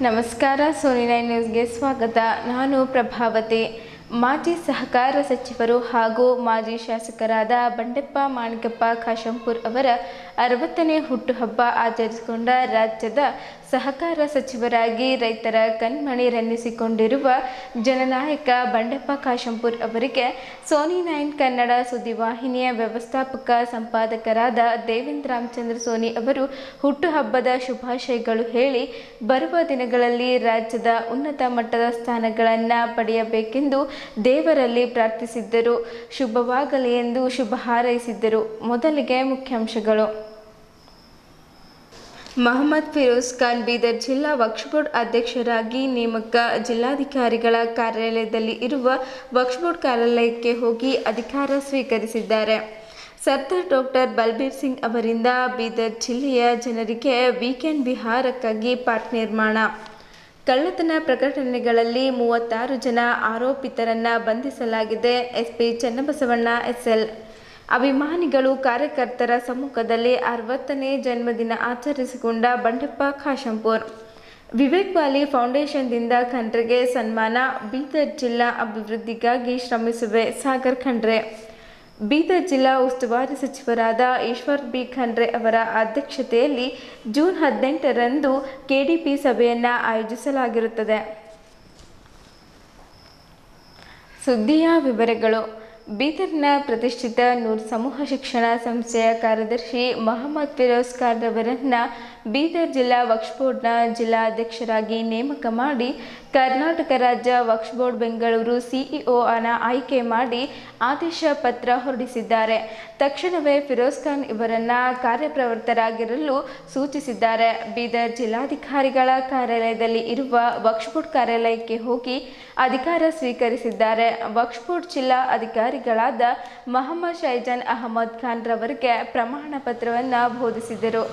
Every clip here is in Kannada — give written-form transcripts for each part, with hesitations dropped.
ನಮಸ್ಕಾರ. ಸೋನಿ 9 ನ್ಯೂಸ್ಗೆ ಸ್ವಾಗತ. ನಾನು ಪ್ರಭಾವತಿ. ಮಾಜಿ ಸಹಕಾರ ಸಚಿವರು ಹಾಗೂ ಮಾಜಿ ಶಾಸಕರಾದ ಬಂಡೆಪ್ಪ ಮಾಣಿಕಪ್ಪ ಕಾಶಂಪುರ್ ಅವರ 60ನೇ ಹುಟ್ಟುಹಬ್ಬ ಆಚರಿಸಿಕೊಂಡ ರಾಜ್ಯದ ಸಹಕಾರ ಸಚಿವರಾಗಿ ರೈತರ ಕಣ್ಮಣಿರೆನ್ನಿಸಿಕೊಂಡಿರುವ ಜನನಾಯಕ ಬಂಡೆಪ್ಪ ಕಾಶಂಪುರ್ ಅವರಿಗೆ ಸೋನಿ 9 ಕನ್ನಡ ಸುದ್ದಿವಾಹಿನಿಯ ವ್ಯವಸ್ಥಾಪಕ ಸಂಪಾದಕರಾದ ದೇವೇಂದ್ರ ರಾಮಚಂದ್ರ ಸೋನಿ ಅವರು ಹುಟ್ಟುಹಬ್ಬದ ಶುಭಾಶಯಗಳು ಹೇಳಿ, ಬರುವ ದಿನಗಳಲ್ಲಿ ರಾಜ್ಯದ ಉನ್ನತ ಮಟ್ಟದ ಸ್ಥಾನಗಳನ್ನು ಪಡೆಯಬೇಕೆಂದು ದೇವರಲ್ಲಿ ಪ್ರಾರ್ಥಿಸಿದ್ದರು. ಶುಭವಾಗಲಿ ಎಂದು ಶುಭ ಹಾರೈಸಿದ್ದರು. ಮೊದಲಿಗೆ ಮುಖ್ಯಾಂಶಗಳು. ಮೊಹಮ್ಮದ್ ಫಿರೋಜ್ ಖಾನ್ ಬೀದರ್ ಜಿಲ್ಲಾ ವಕ್ಫ್ ಬೋರ್ಡ್ ಅಧ್ಯಕ್ಷರಾಗಿ ನೇಮಕ. ಜಿಲ್ಲಾಧಿಕಾರಿಗಳ ಕಾರ್ಯಾಲಯದಲ್ಲಿ ಇರುವ ವಕ್ಫ್ ಬೋರ್ಡ್ ಕಾರ್ಯಾಲಯಕ್ಕೆ ಹೋಗಿ ಅಧಿಕಾರ ಸ್ವೀಕರಿಸಿದ್ದಾರೆ. ಸರ್ದಾರ್ ಡಾಕ್ಟರ್ ಬಲ್ಬೀರ್ ಸಿಂಗ್ ಅವರಿಂದ ಬೀದರ್ ಜಿಲ್ಲೆಯ ಜನರಿಗೆ ವೀಕೆಂಡ್ ವಿಹಾರಕ್ಕಾಗಿ ಪಾರ್ಕ್ ನಿರ್ಮಾಣ. ಕಳ್ಳತನ ಪ್ರಕರಣಗಳಲ್ಲಿ 36 ಜನ ಆರೋಪಿತರನ್ನು ಬಂಧಿಸಲಾಗಿದೆ. S P Channabasavanna S L. ಅಭಿಮಾನಿಗಳು ಕಾರ್ಯಕರ್ತರ ಸಮ್ಮುಖದಲ್ಲಿ 60ನೇ ಜನ್ಮದಿನ ಆಚರಿಸಿಕೊಂಡ ಬಂಡೆಪ್ಪ ಕಾಶಂಪುರ್. ವಿವೇಕ್ ವಾಲಿ ಫೌಂಡೇಶನ್ದಿಂದ ಖಂಡ್ರೆಗೆ ಸನ್ಮಾನ. ಬೀದರ್ ಜಿಲ್ಲಾ ಅಭಿವೃದ್ಧಿಗಾಗಿ ಶ್ರಮಿಸುವೆ ಸಾಗರ್ ಖಂಡ್ರೆ. ಬೀದರ್ ಜಿಲ್ಲಾ ಉಸ್ತುವಾರಿ ಸಚಿವರಾದ ಈಶ್ವರ್ ಬಿ ಖಂಡ್ರೆ ಅವರ ಅಧ್ಯಕ್ಷತೆಯಲ್ಲಿ ಜೂನ್ 18ರಂದು ಕೆಡಿಪಿ ಸಭೆಯನ್ನು ಆಯೋಜಿಸಲಾಗಿರುತ್ತದೆ. ಸುದ್ದಿಯ ವಿವರಗಳು. ಬೀದರ್ನ ಪ್ರತಿಷ್ಠಿತ ನೂರ್ ಸಮೂಹ ಶಿಕ್ಷಣ ಸಂಸ್ಥೆಯ ಕಾರ್ಯದರ್ಶಿ ಮೊಹಮ್ಮದ್ ಫಿರೋಜ್ ಖಾನ್ ಅವರನ್ನು ಬೀದರ್ ಜಿಲ್ಲಾ ವಕ್ಫ್ ಬೋರ್ಡ್ನ ಜಿಲ್ಲಾಧ್ಯಕ್ಷರಾಗಿ ನೇಮಕ ಮಾಡಿ ಕರ್ನಾಟಕ ರಾಜ್ಯ ವಕ್ಫ್ ಬೋರ್ಡ್ ಬೆಂಗಳೂರು ಸಿಇಒನ ಆಯ್ಕೆ ಮಾಡಿ ಆದೇಶ ಪತ್ರ ಹೊರಡಿಸಿದ್ದಾರೆ. ತಕ್ಷಣವೇ ಫಿರೋಜ್ ಖಾನ್ ಇವರನ್ನು ಕಾರ್ಯಪ್ರವೃತ್ತರಾಗಿರಲು ಸೂಚಿಸಿದ್ದಾರೆ. ಬೀದರ್ ಜಿಲ್ಲಾಧಿಕಾರಿಗಳ ಕಾರ್ಯಾಲಯದಲ್ಲಿ ಇರುವ ವಕ್ಫ್ ಬೋರ್ಡ್ ಕಾರ್ಯಾಲಯಕ್ಕೆ ಹೋಗಿ ಅಧಿಕಾರ ಸ್ವೀಕರಿಸಿದ್ದಾರೆ. ವಕ್ಫ್ ಬೋರ್ಡ್ ಜಿಲ್ಲಾ ಅಧಿಕಾರಿಗಳಾದ ಮೊಹಮ್ಮದ್ ಶೈಜಾನ್ ಅಹಮದ್ ಖಾನ್ ರವರಿಗೆ ಪ್ರಮಾಣ ಪತ್ರವನ್ನು ಬೋಧಿಸಿದರು.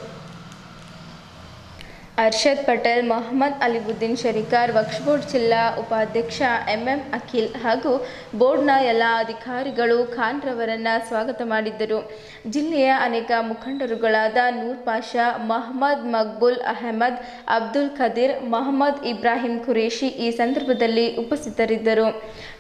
ಅರ್ಷದ್ ಪಟೇಲ್, ಮೊಹಮ್ಮದ್ ಅಲಿವುದ್ದೀನ್ ಶರೀಕಾರ್, ವಕ್ಫ್ ಬೋರ್ಡ್ ಜಿಲ್ಲಾ ಉಪಾಧ್ಯಕ್ಷ ಎಂಎಂ ಅಖಿಲ್ ಹಾಗೂ ಬೋರ್ಡ್ನ ಎಲ್ಲ ಅಧಿಕಾರಿಗಳು ಖಾನ್ ರವರನ್ನು ಸ್ವಾಗತ ಮಾಡಿದ್ದರು. ಜಿಲ್ಲೆಯ ಅನೇಕ ಮುಖಂಡರುಗಳಾದ ನೂರ್ ಪಾಷಾ, ಮೊಹಮ್ಮದ್ ಮಕ್ಬೂಲ್ ಅಹಮದ್, ಅಬ್ದುಲ್ ಖದೀರ್, ಮೊಹಮ್ಮದ್ ಇಬ್ರಾಹಿಂ ಖುರೇಶಿ ಈ ಸಂದರ್ಭದಲ್ಲಿ ಉಪಸ್ಥಿತರಿದ್ದರು.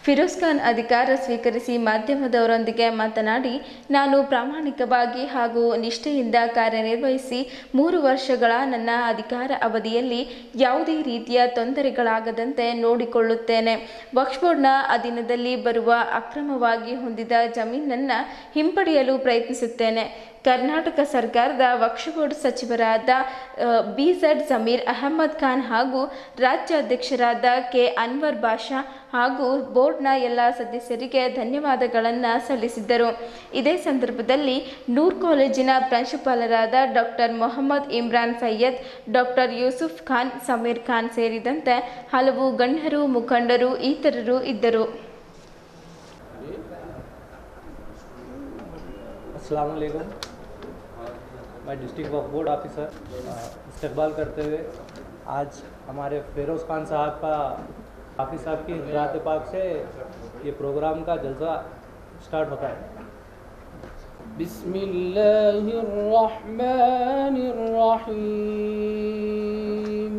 ಫಿರೋಜ್ ಖಾನ್ ಅಧಿಕಾರ ಸ್ವೀಕರಿಸಿ ಮಾಧ್ಯಮದವರೊಂದಿಗೆ ಮಾತನಾಡಿ, ನಾನು ಪ್ರಾಮಾಣಿಕವಾಗಿ ಹಾಗೂ ನಿಷ್ಠೆಯಿಂದ ಕಾರ್ಯನಿರ್ವಹಿಸಿ 3 ವರ್ಷಗಳ ನನ್ನ ಅಧಿಕಾರ ಅವಧಿಯಲ್ಲಿ ಯಾವುದೇ ರೀತಿಯ ತೊಂದರೆಗಳಾಗದಂತೆ ನೋಡಿಕೊಳ್ಳುತ್ತೇನೆ. ವಕ್ಫ್ ಬೋರ್ಡ್ನ ಅಧೀನದಲ್ಲಿ ಬರುವ ಅಕ್ರಮವಾಗಿ ಹೊಂದಿದ ಜಮೀನನ್ನು ಹಿಂಪಡೆಯಲು ಪ್ರಯತ್ನಿಸುತ್ತೇನೆ. ಕರ್ನಾಟಕ ಸರ್ಕಾರದ ವಕ್ಫ್ ಬೋರ್ಡ್ ಸಚಿವರಾದ ಬಿಝಡ್ ಜಮೀರ್ ಅಹಮದ್ ಖಾನ್ ಹಾಗೂ ರಾಜ್ಯಾಧ್ಯಕ್ಷರಾದ ಕೆ ಅನ್ವರ್ ಬಾಷಾ ಹಾಗೂ ಬೋರ್ಡ್ನ ಎಲ್ಲ ಸದಸ್ಯರಿಗೆ ಧನ್ಯವಾದಗಳನ್ನು ಸಲ್ಲಿಸಿದ್ದರು. ಇದೇ ಸಂದರ್ಭದಲ್ಲಿ ನೂರ್ ಕಾಲೇಜಿನ ಪ್ರಾಂಶುಪಾಲರಾದ ಡಾಕ್ಟರ್ ಮೊಹಮ್ಮದ್ ಇಮ್ರಾನ್ ಸೈಯದ್, ಡಾಕ್ಟರ್ ಯೂಸುಫ್ ಖಾನ್, ಸಮೀರ್ ಖಾನ್ ಸೇರಿದಂತೆ ಹಲವು ಗಣ್ಯರು, ಮುಖಂಡರು ಇತರರು ಇದ್ದರು. अस्सलाम वालेकुम। मैं डिस्ट्रिक्ट वक्फ बोर्ड ऑफिसर इस्तकबाल करते हुए आज हमारे फिरोज़ खान साहब का हाफिज़ साहब की हिदायत पाक से ये प्रोग्राम का जलसा स्टार्ट होता है। बिस्मिल्लाहिर्रहमानिर्रहीम।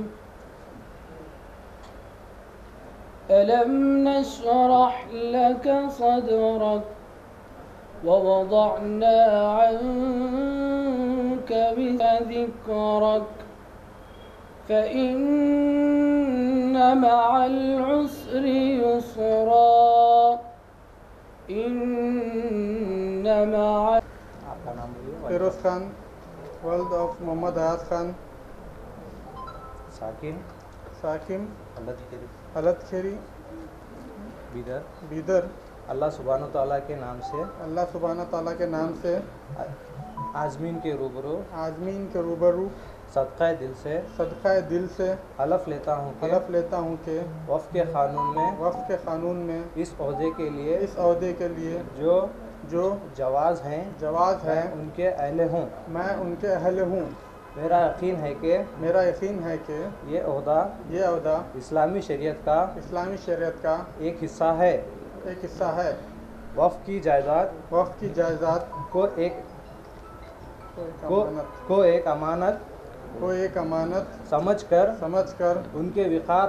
अलम नशरह लक सदरक ववضعنا عنك ذكرك فإن مع العسر يسرا إن مع फिरोज खान, वर्ल्ड ऑफ मोहम्मद अयाज खान, साकिम हलत खेरी बीदर अल्लाह सुब्हानहू तआला के नाम से आज़मीन के रूबरू सदक़ाए दिल से हलफ लेता हूँ कि वफ़ के क़ानून में इस ओहदे के लिए जो जवाज़ हैं उनके अहल हूँ। मेरा यकीन है कि ये ओहदा इस्लामी शरीयत का एक हिस्सा है। वफ़ की जायदाद को एक अमानत को एक अमानत समझकर उनके विकार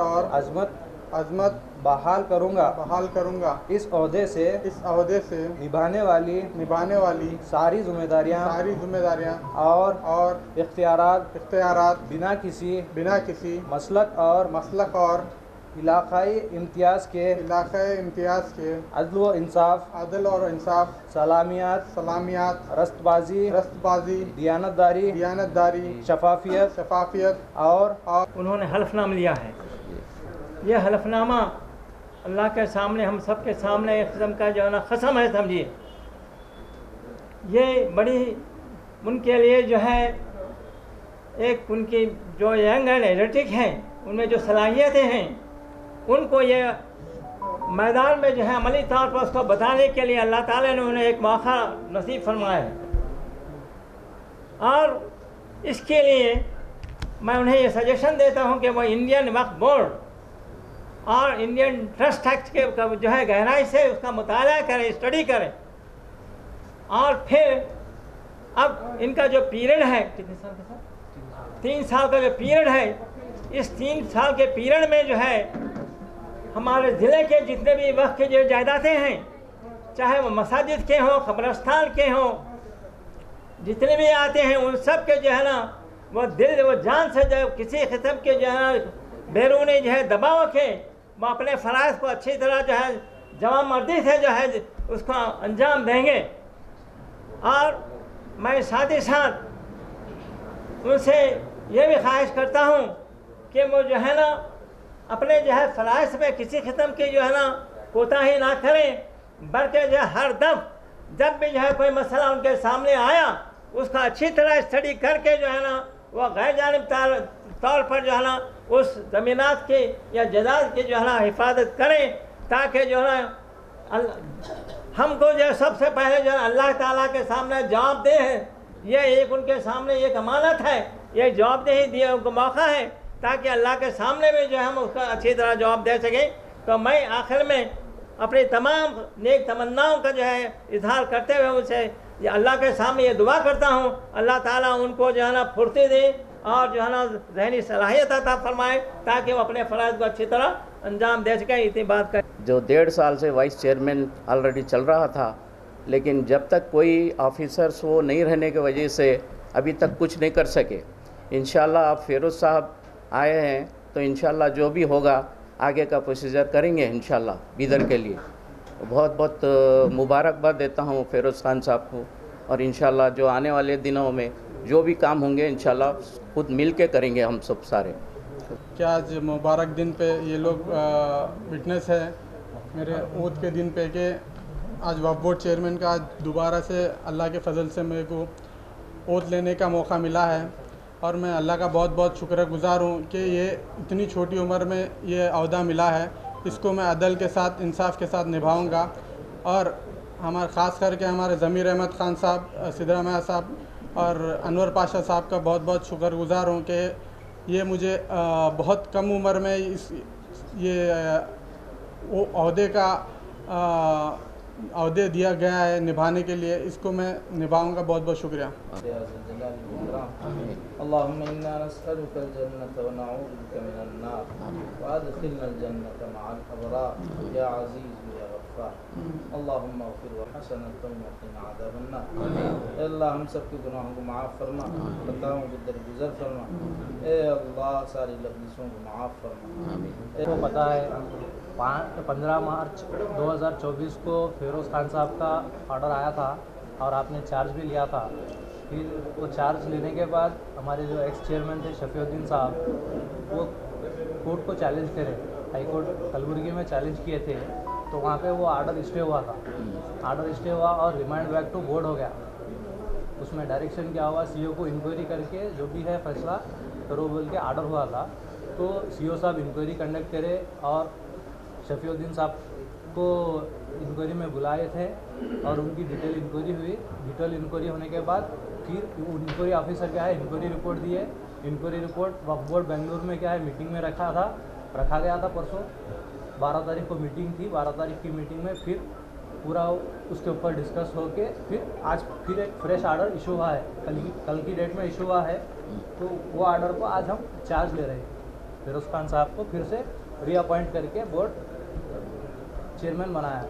और अजमत बहाल करूँगा। इस ओहदे से निभाने वाली सारी जिम्मेदारियाँ और इख्तियारात बिना किसी मसलक और इलाकाई इम्तियाज़ के अदल और इंसाफ सलामियत रस्तबाजी दियानतदारी शफाफियत और उन्होंने हल्फनामा लिया है। यह हल्फनामा अल्लाह के सामने, हम सब के सामने एक किस्म का जो है ना कसम है, समझिए। ये बड़ी उनके लिए जो है एक उनकी जो यंग एंड एनर्जेटिक हैं, उनमें जो सलाहियतें हैं, उनको ये मैदान में जो है अमली तौर पर उसको बताने के लिए अल्लाह ताला ने उन्हें एक मौका नसीब फरमाया है। और इसके लिए मैं उन्हें ये सजेशन देता हूँ कि वो इंडियन वक्फ बोर्ड और इंडियन ट्रस्ट एक्ट के जो है गहराई से उसका मुताला करें, स्टडी करें। और फिर अब इनका जो पीरियड है, कितने साल का सर? 3 साल का जो पीरियड है, इस 3 साल के पीरियड में जो है हमारे ज़िले के जितने भी वक्त के जो जायदादें हैं, चाहे वो मसाजिद के हों, कब्रस्तान के हों, जितने भी आते हैं उन सब के जो है ना वो दिल वो जान से जो किसी किस्म के जो है बैरूनी जो है दबाव के वो अपने फ़राइज़ को अच्छी तरह जो है जवाब मर्दी से जो है उसको अंजाम देंगे। और मैं साथ ही साथ उनसे ये भी ख्वाहिश करता हूँ कि वो जो है ना अपने जो है फ़राइज़ में किसी किस्म की जो है ना कोताही ना करें, बल्कि जो है हर दम जब भी जो है कोई मसला उनके सामने आया उसका अच्छी तरह स्टडी करके जो है ना वो गैर जानिब तौर पर जो है ना उस ज़मीनात की या जायदाद की जो है ना हिफाजत करें, ताकि जो है ना हमको जो सबसे पहले जो है अल्लाह ताला के सामने जवाब दे है। ये एक उनके सामने एक अमानत है, ये जवाबदेही दिए उनको मौका है, ताकि अल्लाह के सामने में जो है हम उसका अच्छी तरह जवाब दे सकें। तो मैं आखिर में अपनी तमाम नेक तमन्नाओं का जो है इजहार करते हुए उनसे ये अल्लाह के सामने ये दुआ करता हूँ, अल्लाह ताला उनको जो है ना फुर्ती दे और जो है ना ज़हनी सलाहियत अता फरमाए, ताकि वो अपने फ़राइज़ को अच्छी तरह अंजाम दे सकें। इतनी बात कर जो 1.5 साल से वाइस चेयरमैन ऑलरेडी चल रहा था, लेकिन जब तक कोई ऑफिसर्स वो नहीं रहने की वजह से अभी तक कुछ नहीं कर सके। इंशाल्लाह आप फ़िरोज़ साहब आए हैं तो इंशाल्लाह जो भी होगा आगे का प्रोसीजर करेंगे इंशाल्लाह बीदर के लिए। बहुत बहुत मुबारकबाद देता हूँ फ़िरोज़ खान साहब को, और इंशाल्लाह जो आने वाले दिनों में जो भी काम होंगे इंशाल्लाह खुद मिल के करेंगे हम सब सारे। क्या आज मुबारक दिन पे ये लोग विटनेस है मेरे ऊद के दिन पे कि आज वक्फ बोर्ड चेयरमैन का आज दोबारा से अल्लाह के फ़ज़ल से मेरे को ओथ लेने का मौका मिला है, और मैं अल्लाह का बहुत बहुत शुक्रगुज़ार हूँ कि ये इतनी छोटी उम्र में ये अहदा मिला है। इसको मैं अदल के साथ, इंसाफ के साथ निभाऊँगा। और ख़ास करके हमारे ज़मीर अहमद ख़ान साहब, सिद्रा महर साहब और अनवर पाशा साहब का बहुत बहुत शुक्रगुज़ार हूँ कि ये मुझे बहुत कम उम्र में ये ओहदे का अहदे दिया गया है निभाने के लिए। इसको मैं निभाऊंगा। बहुत बहुत शुक्रिया। अल्लाहुम्मा इन्ना नस्अलुकल जन्नत व नऊज़ु बिका मिनन नार व अदखिलनल जन्नत मअल अबरार या अज़ीज़ या गफ़्फ़ार। अल्लाहुम्मा इग़फिर व हसनतन व क़िना अज़ाबन नार। अल्लाह हम सब के गुनाहों को माफ़ फरमा, खताओं को दरगुज़र फरमा। ए अल्लाह सारी लग़ज़िशों को माफ़ फरमा। को पता है 15 मार्च 2024 को फ़िरोज़ खान साहब का ऑर्डर आया था और आपने चार्ज भी लिया था। फिर वो चार्ज लेने के बाद हमारे जो एक्स चेयरमैन थे शफीउद्दीन साहब, वो कोर्ट को चैलेंज करे, हाई कोर्ट कलबुर्गी में चैलेंज किए थे, तो वहाँ पे वो ऑर्डर स्टे हुआ था। ऑर्डर स्टे हुआ और रिमांड बैक टू बोर्ड हो गया। उसमें डायरेक्शन क्या हुआ, सीओ को इंक्वायरी करके जो भी है फैसला करो बोल के ऑर्डर हुआ था। तो सीओ साहब इंक्वायरी कंडक्ट करे और शफीउद्दीन साहब को इंक्वायरी में बुलाए थे और उनकी डिटेल इंक्वायरी हुई। डिटेल इंक्वायरी होने के बाद फिर इंक्वायरी ऑफिसर क्या है इंक्वायरी रिपोर्ट दिए। इंक्वायरी रिपोर्ट वक्फ बोर्ड बेंगलुरु में क्या है मीटिंग में रखा गया था परसों 12 तारीख को मीटिंग थी। 12 तारीख की मीटिंग में फिर पूरा उसके ऊपर डिस्कस होके फिर आज फिर एक फ्रेश ऑर्डर इशू हुआ है, कल की डेट में इशू हुआ है। तो वो ऑर्डर को आज हम चार्ज ले रहे हैं। फिरोज खान साहब को फिर से रीअपॉइंट करके बोर्ड चेयरमैन बनाया।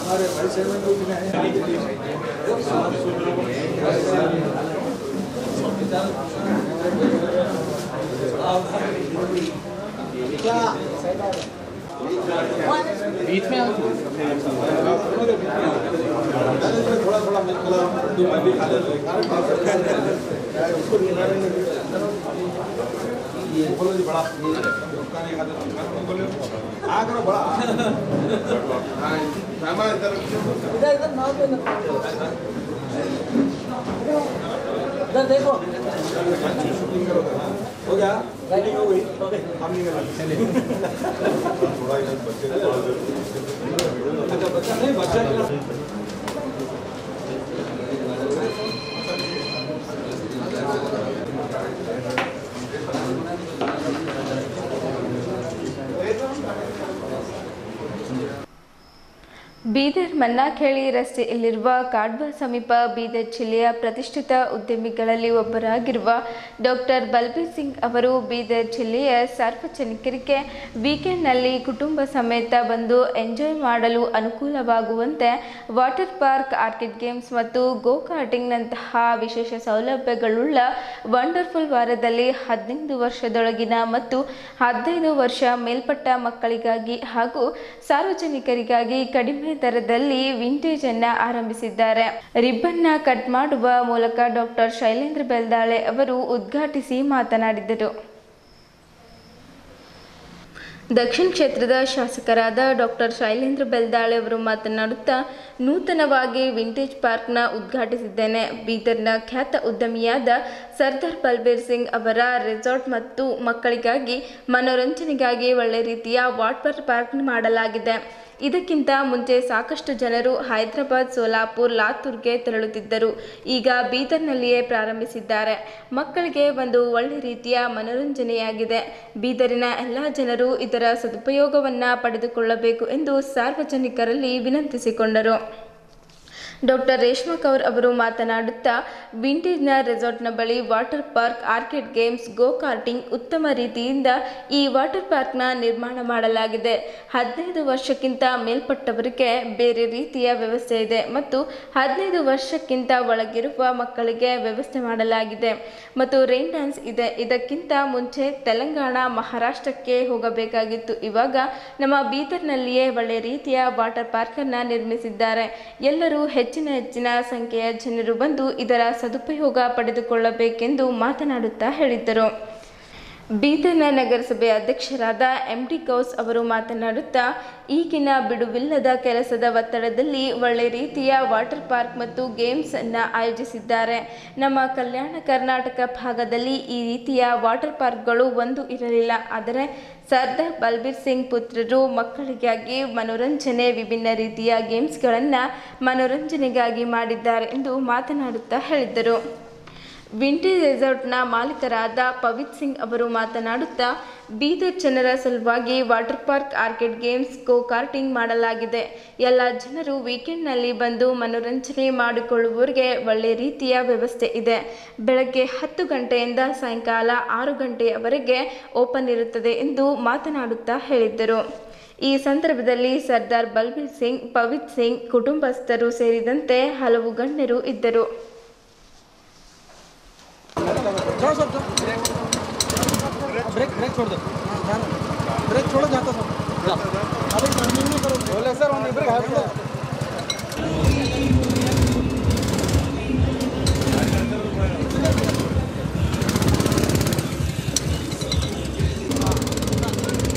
हमारे भाई चेयरमैन को भी बीच में थोड़ा थोड़ा बोलो जी बड़ा आ करो बड़ा इधर देखो शूटिंग करो हो गया राइटिंग हो गई हम नहीं थोड़ा बच्चे नहीं बच्चे ಬೀದರ್ ಮನ್ನಾಖೇಳಿ ರಸ್ತೆಯಲ್ಲಿರುವ ಕಾಡ್ವಾ ಸಮೀಪ ಬೀದರ್ ಜಿಲ್ಲೆಯ ಪ್ರತಿಷ್ಠಿತ ಉದ್ಯಮಿಗಳಲ್ಲಿ ಒಬ್ಬರಾಗಿರುವ ಡಾಕ್ಟರ್ ಬಲ್ಬೀರ್ ಸಿಂಗ್ ಅವರು ಬೀದರ್ ಜಿಲ್ಲೆಯ ಸಾರ್ವಜನಿಕರಿಗೆ ವೀಕೆಂಡ್ನಲ್ಲಿ ಕುಟುಂಬ ಸಮೇತ ಬಂದು ಎಂಜಾಯ್ ಮಾಡಲು ಅನುಕೂಲವಾಗುವಂತೆ ವಾಟರ್ ಪಾರ್ಕ್, ಆರ್ಕಿಡ್ ಗೇಮ್ಸ್ ಮತ್ತು ಗೋ ಕಾರ್ಟಿಂಗ್ನಂತಹ ವಿಶೇಷ ಸೌಲಭ್ಯಗಳುಳ್ಳ ವಂಡರ್ಫುಲ್ ವಾರದಲ್ಲಿ 15 ವರ್ಷದೊಳಗಿನ ಮತ್ತು 15 ವರ್ಷ ಮೇಲ್ಪಟ್ಟ ಮಕ್ಕಳಿಗಾಗಿ ಹಾಗೂ ಸಾರ್ವಜನಿಕರಿಗಾಗಿ ಕಡಿಮೆ ದರದಲ್ಲಿ ವಿಂಟೇಜ್ ಅನ್ನು ಆರಂಭಿಸಿದ್ದಾರೆ. ರಿಬ್ಬನ್ನ ಕಟ್ ಮಾಡುವ ಮೂಲಕ ಡಾಕ್ಟರ್ ಶೈಲೇಂದ್ರ ಬೆಲ್ದಾಳೆ ಅವರು ಉದ್ಘಾಟಿಸಿ ಮಾತನಾಡಿದರು. ದಕ್ಷಿಣ ಕ್ಷೇತ್ರದ ಶಾಸಕರಾದ ಡಾಕ್ಟರ್ ಶೈಲೇಂದ್ರ ಬೆಲ್ದಾಳೆ ಅವರು ಮಾತನಾಡುತ್ತಾ, ನೂತನವಾಗಿ ವಿಂಟೇಜ್ ಪಾರ್ಕ್ನ ಉದ್ಘಾಟಿಸಿದ್ದೇನೆ. ಬೀದರ್ನ ಖ್ಯಾತ ಉದ್ಯಮಿಯಾದ ಸರ್ದಾರ್ ಬಲ್ಬೀರ್ ಸಿಂಗ್ ಅವರ ರೆಸಾರ್ಟ್ ಮತ್ತು ಮಕ್ಕಳಿಗಾಗಿ ಮನೋರಂಜನೆಗಾಗಿ ಒಳ್ಳೆ ರೀತಿಯ ವಾಟರ್ ಪಾರ್ಕ್ ಮಾಡಲಾಗಿದೆ. ಇದಕ್ಕಿಂತ ಮುಂಚೆ ಸಾಕಷ್ಟು ಜನರು ಹೈದರಾಬಾದ್, ಸೋಲಾಪುರ್, ಲಾತೂರ್ಗೆ ತೆರಳುತ್ತಿದ್ದರು. ಈಗ ಬೀದರ್ನಲ್ಲಿಯೇ ಪ್ರಾರಂಭಿಸಿದ್ದಾರೆ. ಮಕ್ಕಳಿಗೆ ಒಂದು ಒಳ್ಳೆ ರೀತಿಯ ಮನೋರಂಜನೆಯಾಗಿದೆ. ಬೀದರಿನ ಎಲ್ಲ ಜನರು ಇದರ ಸದುಪಯೋಗವನ್ನು ಪಡೆದುಕೊಳ್ಳಬೇಕು ಎಂದು ಸಾರ್ವಜನಿಕರಲ್ಲಿ ವಿನಂತಿಸಿಕೊಂಡರು. ಡಾಕ್ಟರ್ ರೇಷ್ಮಾ ಕೌರ್ ಅವರು ಮಾತನಾಡುತ್ತಾ, ವಿಂಟೇಜ್ನ ರೆಸಾರ್ಟ್ನ ಬಳಿ ವಾಟರ್ ಪಾರ್ಕ್, ಆರ್ಕಿಡ್ ಗೇಮ್ಸ್, ಗೋ ಕಾರ್ಟಿಂಗ್ ಉತ್ತಮ ರೀತಿಯಿಂದ ಈ ವಾಟರ್ ಪಾರ್ಕ್ನ ನಿರ್ಮಾಣ ಮಾಡಲಾಗಿದೆ. 15 ವರ್ಷಕ್ಕಿಂತ ಮೇಲ್ಪಟ್ಟವರಿಗೆ ಬೇರೆ ರೀತಿಯ ವ್ಯವಸ್ಥೆ ಇದೆ ಮತ್ತು 15 ವರ್ಷಕ್ಕಿಂತ ಒಳಗಿರುವ ಮಕ್ಕಳಿಗೆ ವ್ಯವಸ್ಥೆ ಮಾಡಲಾಗಿದೆ ಮತ್ತು ರೈನ್ ಡ್ಯಾನ್ಸ್ ಇದೆ. ಇದಕ್ಕಿಂತ ಮುಂಚೆ ತೆಲಂಗಾಣ, ಮಹಾರಾಷ್ಟ್ರಕ್ಕೆ ಹೋಗಬೇಕಾಗಿತ್ತು. ಇವಾಗ ನಮ್ಮ ಬೀದರ್ನಲ್ಲಿಯೇ ಒಳ್ಳೆ ರೀತಿಯ ವಾಟರ್ ಪಾರ್ಕನ್ನು ನಿರ್ಮಿಸಿದ್ದಾರೆ. ಎಲ್ಲರೂ ಹೆಚ್ಚಿನ ಸಂಖ್ಯೆಯ ಜನರು ಬಂದು ಇದರ ಸದುಪಯೋಗ ಪಡೆದುಕೊಳ್ಳಬೇಕೆಂದು ಮಾತನಾಡುತ್ತಾ ಹೇಳಿದ್ದರು. ಬೀದರ್ನ ನಗರಸಭೆ ಅಧ್ಯಕ್ಷರಾದ MD ಗೌಸ್ ಅವರು ಮಾತನಾಡುತ್ತಾ, ಈಗಿನ ಬಿಡುವಿಲ್ಲದ ಕೆಲಸದ ಒತ್ತಡದಲ್ಲಿ ಒಳ್ಳೆ ರೀತಿಯ ವಾಟರ್ ಪಾರ್ಕ್ ಮತ್ತು ಗೇಮ್ಸ್ ಅನ್ನು ಆಯೋಜಿಸಿದ್ದಾರೆ. ನಮ್ಮ ಕಲ್ಯಾಣ ಕರ್ನಾಟಕ ಭಾಗದಲ್ಲಿ ಈ ರೀತಿಯ ವಾಟರ್ ಪಾರ್ಕ್ಗಳು ಒಂದು ಇರಲಿಲ್ಲ. ಆದರೆ ಸರ್ದಾರ್ ಬಲ್ಬೀರ್ ಸಿಂಗ್ ಪುತ್ರರು ಮಕ್ಕಳಿಗಾಗಿ ಮನೋರಂಜನೆ ವಿಭಿನ್ನ ರೀತಿಯ ಗೇಮ್ಸ್ಗಳನ್ನು ಮನೋರಂಜನೆಗಾಗಿ ಮಾಡಿದ್ದಾರೆ ಎಂದು ಮಾತನಾಡುತ್ತಾ ಹೇಳಿದರು. ವಿಂಟೇಜ್ ರೆಸಾರ್ಟ್ನ ಮಾಲೀಕರಾದ ಪವಿತ್ ಸಿಂಗ್ ಅವರು ಮಾತನಾಡುತ್ತಾ, ಬೀದರ್ ಜನರ ಸಲುವಾಗಿ ವಾಟರ್ ಪಾರ್ಕ್, ಆರ್ಕೇಡ್ ಗೇಮ್ಸ್, ಗೋ ಕಾರ್ಟಿಂಗ್ ಮಾಡಲಾಗಿದೆ. ಎಲ್ಲ ಜನರು ವೀಕೆಂಡ್ನಲ್ಲಿ ಬಂದು ಮನೋರಂಜನೆ ಮಾಡಿಕೊಳ್ಳುವವರಿಗೆ ಒಳ್ಳೆ ರೀತಿಯ ವ್ಯವಸ್ಥೆ ಇದೆ. ಬೆಳಗ್ಗೆ 10 ಗಂಟೆಯಿಂದ ಸಾಯಂಕಾಲ 6 ಗಂಟೆಯವರೆಗೆ ಓಪನ್ ಇರುತ್ತದೆ ಎಂದು ಮಾತನಾಡುತ್ತಾ ಹೇಳಿದ್ದರು. ಈ ಸಂದರ್ಭದಲ್ಲಿ ಸರ್ದಾರ್ ಬಲ್ಬೀರ್ ಸಿಂಗ್, ಪವಿತ್ ಸಿಂಗ್ ಕುಟುಂಬಸ್ಥರು ಸೇರಿದಂತೆ ಹಲವು ಗಣ್ಯರು ಇದ್ದರು. ब्रेक छोड़ दो, ब्रेक छोड़ो जाता सब अभी कंटिन्यू करो बोले सर ऑन ब्रेक है तो